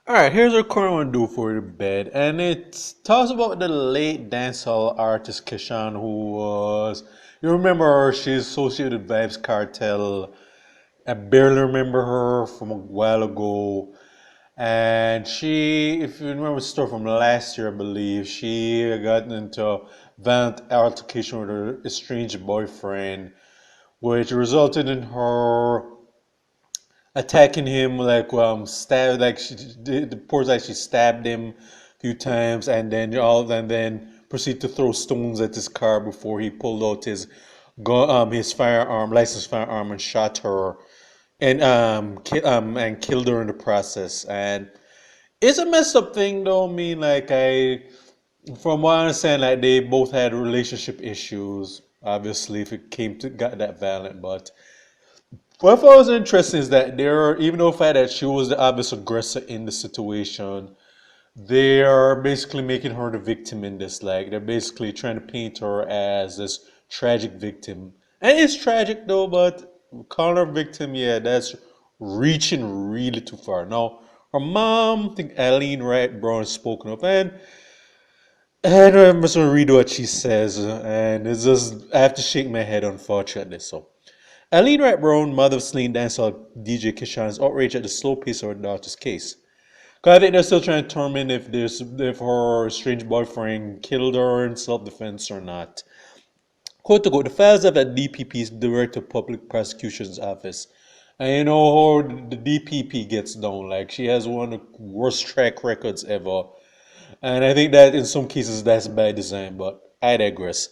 All right, here's what I want to do for your bed, and it talks about the late dancehall artist Keshan, who was, you remember her? She's associated with Vibes Cartel. I barely remember her from a while ago, and she, if you remember the story from last year, I believe she got into a violent altercation with her estranged boyfriend, which resulted in her attacking him stabbed like the poor like she stabbed him a few times and then proceed to throw stones at his car before he pulled out his gun, his firearm licensed firearm and shot her and killed her in the process. And it's a messed up thing though. I mean, like, I from what I understand, like, they both had relationship issues, obviously, if it came to got that violent. But what I thought was interesting is that they're, even though the fact that she was the obvious aggressor in the situation, they are basically making her the victim in this. Like, they're basically trying to paint her as this tragic victim. And it's tragic though, but calling her victim, yeah, that's reaching really too far. Now, her mom, I think Ilene Wright-Brown has spoken of, and I'm just gonna read what she says, and it's just, I have to shake my head, unfortunately. So, Ilene Wright-Brown, mother of slain dancehall DJ Keshan, is outraged at the slow pace of her daughter's case. Because I think they're still trying to determine if her estranged boyfriend killed her in self-defense or not. Quote to quote, the files of the DPP's Director of Public Prosecution's Office. And you know how the DPP gets down. Like, she has one of the worst track records ever. And I think that in some cases that's by design, but I digress.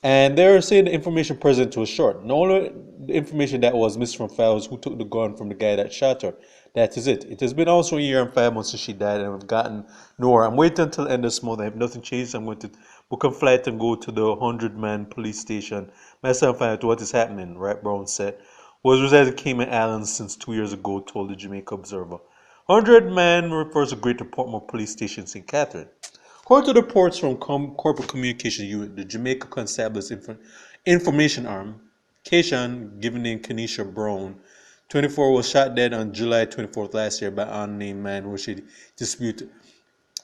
And they're saying the information present was short. Not only the information that was missed from files who took the gun from the guy that shot her. That is it. It has been also a year and 5 months since she died, and I've gotten nowhere. I'm waiting until the end of this month. If nothing changes, I'm going to book a flight and go to the 100-man police station myself and find out what is happening, Wright Brown said. Was residing in Cayman Islands since 2 years ago, told the Jamaica Observer. 100-man refers to Greater Portmore Police Station, St. Catherine. According to the reports from Corporate Communication Unit, the Jamaica Constabulary's Information Arm, Keshan, given name Kenesha Brown, 24, was shot dead on July 24th last year by an unnamed man who she disputed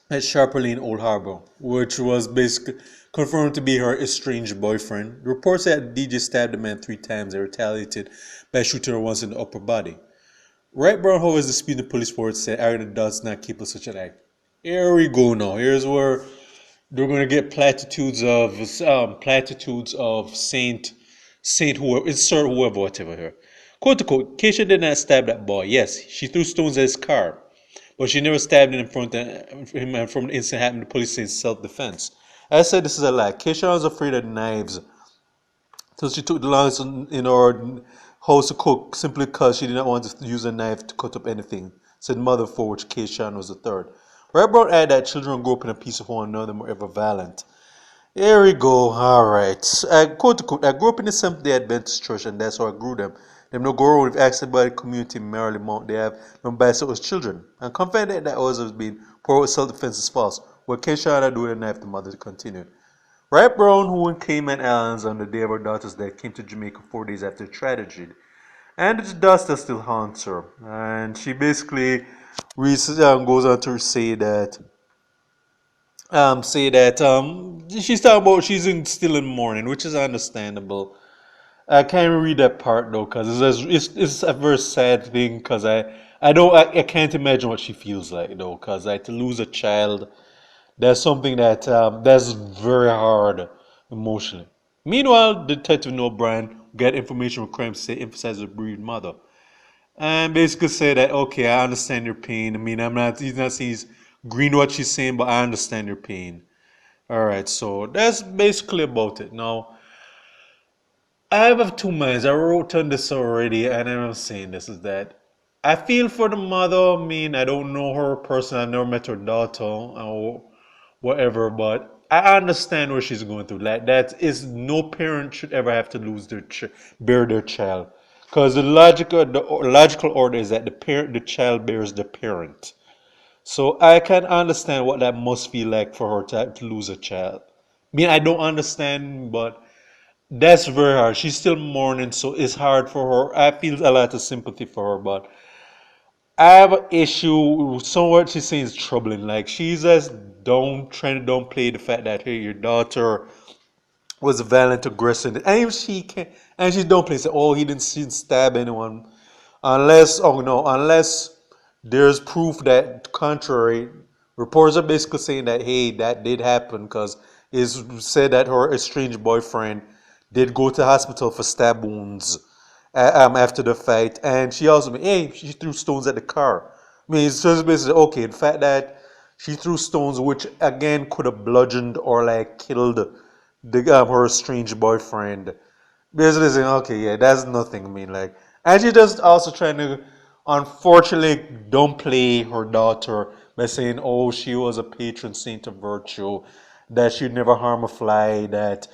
at Sharper Lane, Old Harbor, which was basically confirmed to be her estranged boyfriend. The report said the DJ stabbed the man 3 times and retaliated by shooting her once in the upper body. Wright Brown, however, is disputing the police report, said Aaron does not keep of such an act. Here we go now. Here's where they're gonna get platitudes of Saint whoever, insert whoever, whatever here. Quote to quote, Keisha did not stab that boy. Yes, she threw stones at his car, but she never stabbed him in front of him, and from the incident happened, the police say it's self-defense. I said this is a lie. Keisha was afraid of knives, so she took the longest in her house to cook simply because she did not want to use a knife to cut up anything, said mother, for which Keishan was the third. Right Brown added that children grow up in a peace of one another, more ever violent. Here we go. All right. Quote to quote, I grew up in the Seventh-day Adventist church, and that's how I grew them. Them no go around with accident by the community in Maryland Mount. They have no bicycle as children. I'm confident that ours has been poor with self-defense is false. What Keisha and I do with a knife, the mother continued. Wright Brown, who in Cayman Islands on the day of her daughter's death, came to Jamaica 4 days after the tragedy. And the dust that still haunts her. And she basically goes on to say that she's talking about still in mourning, which is understandable. I can't even read that part though, because it's a very sad thing. Because I can't imagine what she feels like though, because to lose a child, that's something that's very hard emotionally. Meanwhile, Detective Noah Bryan got information from crime say emphasizes the bereaved mother and basically say that, okay, I understand your pain. I mean, he's not saying he's green to what she's saying, but I understand your pain. All right, so that's basically about it. Now, I have two minds. I wrote on this already, and I'm saying this is that I feel for the mother. I mean, I don't know her personally. I never met her daughter or whatever, but I understand what she's going through. Like, that is, no parent should ever have to lose bear their child, because the logical order is that the child bears the parent. So I can understand what that must feel like for her to lose a child. I mean, I don't understand, but that's very hard. She's still mourning, so it's hard for her. I feel a lot of sympathy for her, but I have an issue. Some what she's saying is troubling. Like she's just don't trying to downplay the fact that hey, your daughter was a violent aggressor, and she can, and she don't play say, oh, he didn't stab anyone, unless oh no, unless there's proof that contrary. Reports are basically saying that hey, that did happen because it's said that her estranged boyfriend did go to the hospital for stab wounds after the fight, and she also hey, she threw stones at the car. I mean, it's just basically okay. The fact that she threw stones, which again could have bludgeoned or like killed her estranged boyfriend. Basically saying, okay, yeah, that's nothing. I mean, like, and she just also trying to, unfortunately, don't play her daughter by saying, oh, she was a patron saint of virtue, that she'd never harm a fly, that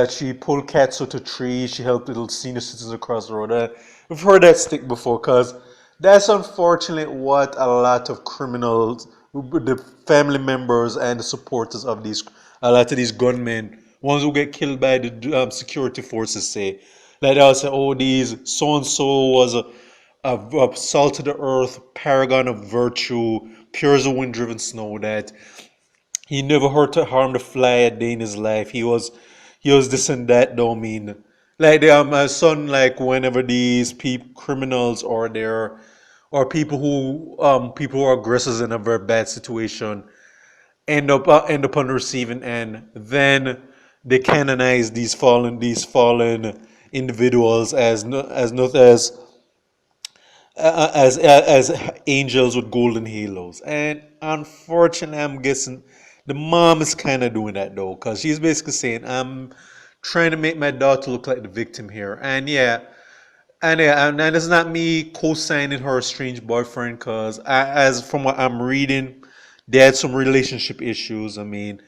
she pulled cats out of trees, she helped little senior citizens across the road. We've heard that stick before, because that's unfortunately what a lot of criminals, the family members and the supporters of a lot of these gunmen, ones who get killed by the security forces say. Like they'll say, oh, these so and so was a salt of the earth, paragon of virtue, pure as the wind driven snow, that he never hurt to harm the fly a day in his life. He was this and that. Don't mean like my son. Like whenever these criminals or people who are aggressors in a very bad situation end up on the receiving end, then they canonize these fallen individuals as no, as not as angels with golden halos. And unfortunately, I'm guessing the mom is kind of doing that though, because she's basically saying, "I'm trying to make my daughter look like the victim here." And it's not me co-signing her estranged boyfriend, because as from what I'm reading, they had some relationship issues. I mean,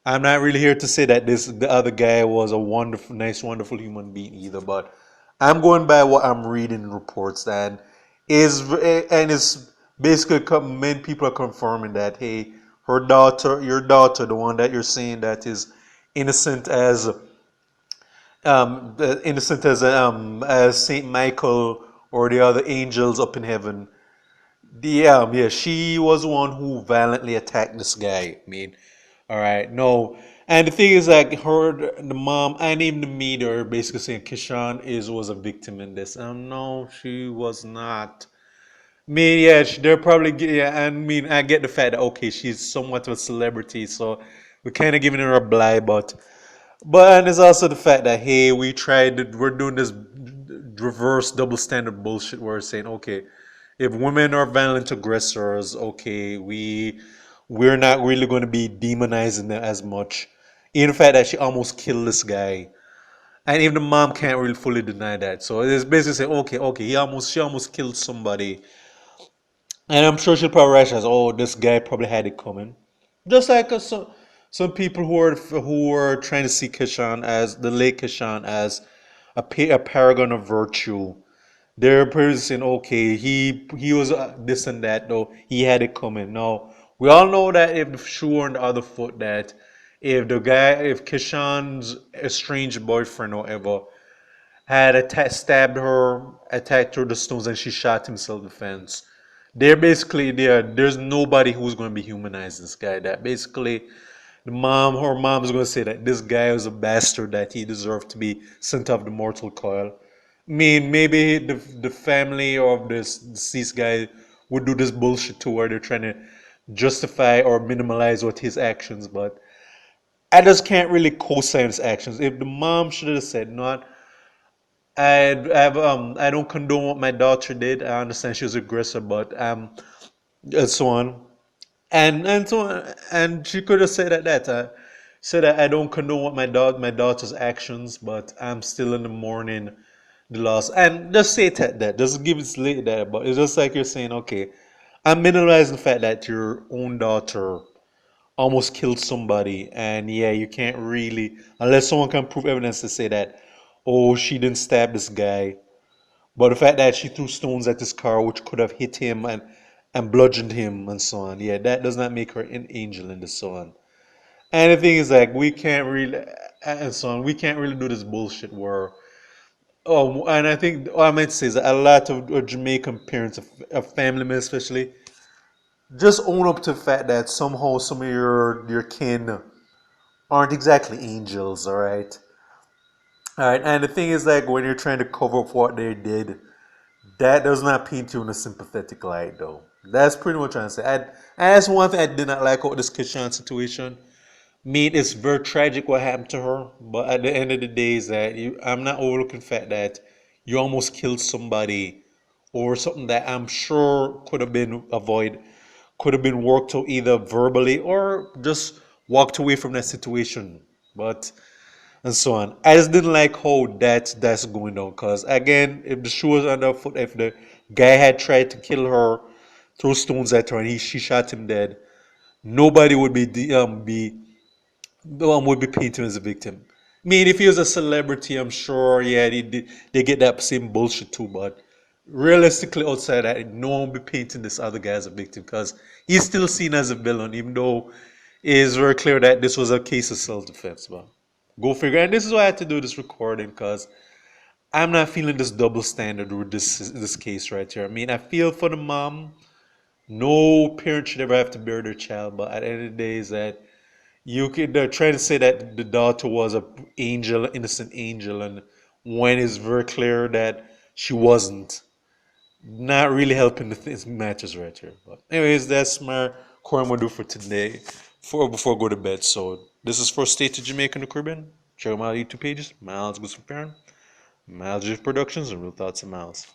I'm not really here to say that the other guy was a wonderful, nice, wonderful human being either, but I'm going by what I'm reading in reports, and it's basically many people are confirming that hey, your daughter, the one that you're saying that is innocent as Saint Michael or the other angels up in heaven. Yeah, she was the one who violently attacked this guy. I mean, all right, no. And the thing is, like, the mom, and even the media are basically saying Keshan was a victim in this. No, she was not. I mean, yeah, they're probably, yeah, I mean, I get the fact that, okay, she's somewhat of a celebrity, so we're kind of giving her a blight, but and there's also the fact that hey, we're doing this reverse double standard bullshit where we're saying okay, if women are violent aggressors, okay, we're not really going to be demonizing them as much. In fact, that she almost killed this guy, and even the mom can't really fully deny that. So it's basically saying okay, she almost killed somebody, and I'm sure she'll probably rationalize, oh, this guy probably had it coming. Just like some people who are trying to see Keshan as the late Keshan as a paragon of virtue. They're probably saying, okay, he was this and that, though he had it coming. No, we all know that if the shoe were on the other foot, that if Keshan's estranged boyfriend or whatever had stabbed her, attacked her with the stones, and she shot him self-defense. They're basically there. There's nobody who's going to be humanizing this guy. That basically, her mom is going to say that this guy was a bastard, that he deserved to be sent off the mortal coil. I mean, maybe the family of this deceased guy would do this bullshit too, where they're trying to justify or minimize what his actions, but I just can't really co-sign his actions. If the mom should have said, "Not, I don't condone what my daughter did. I understand she was aggressive, but and so on, and so on, and she could have said said that I don't condone what my daughter's actions, but I'm still in the mourning the loss, and just say it at that. Just give it late that, but it's just like you're saying, okay, I'm minimalizing the fact that your own daughter almost killed somebody, and yeah, you can't really, unless someone can prove evidence to say that, oh, she didn't stab this guy, but the fact that she threw stones at this car, which could have hit him and bludgeoned him and so on, yeah, that does not make her an angel and so on. And the thing is, like, we can't really, and so on, we can't really do this bullshit where Oh, and I think what I meant to say is that a lot of Jamaican parents, of family members especially, just own up to the fact that somehow some of your kin aren't exactly angels, all right. And the thing is, like when you're trying to cover up what they did, that does not paint you in a sympathetic light, though. That's pretty much what I'm trying to say. And that's one thing I did not like about this Keshan situation. I mean, it's very tragic what happened to her, but at the end of the day, is that I'm not overlooking the fact that you almost killed somebody or something that I'm sure could have been avoided, could have been worked out either verbally or just walked away from that situation. But and so on. I just didn't like how that's going down because again, if the shoe was underfoot, if the guy had tried to kill her, throw stones at her, and she shot him dead, nobody would be painting him as a victim. I mean, if he was a celebrity, I'm sure, yeah, they get that same bullshit too. But realistically, outside that, no one will be painting this other guy as a victim because he's still seen as a villain, even though it is very clear that this was a case of self-defense. But go figure. And this is why I had to do this recording because I'm not feeling this double standard with this case right here. I mean, I feel for the mom. No parent should ever have to bury their child, but at the end of the day, is that you could try to say that the daughter was a angel, innocent angel, and when it's very clear that she wasn't, not really helping the matters right here. But anyways, that's my core I'm gonna do for today, for before I go to bed. So this is for State of Jamaica and the Caribbean. Check out my YouTube pages, Miles Goes from Parent, Miles Productions, and Real Thoughts of Miles.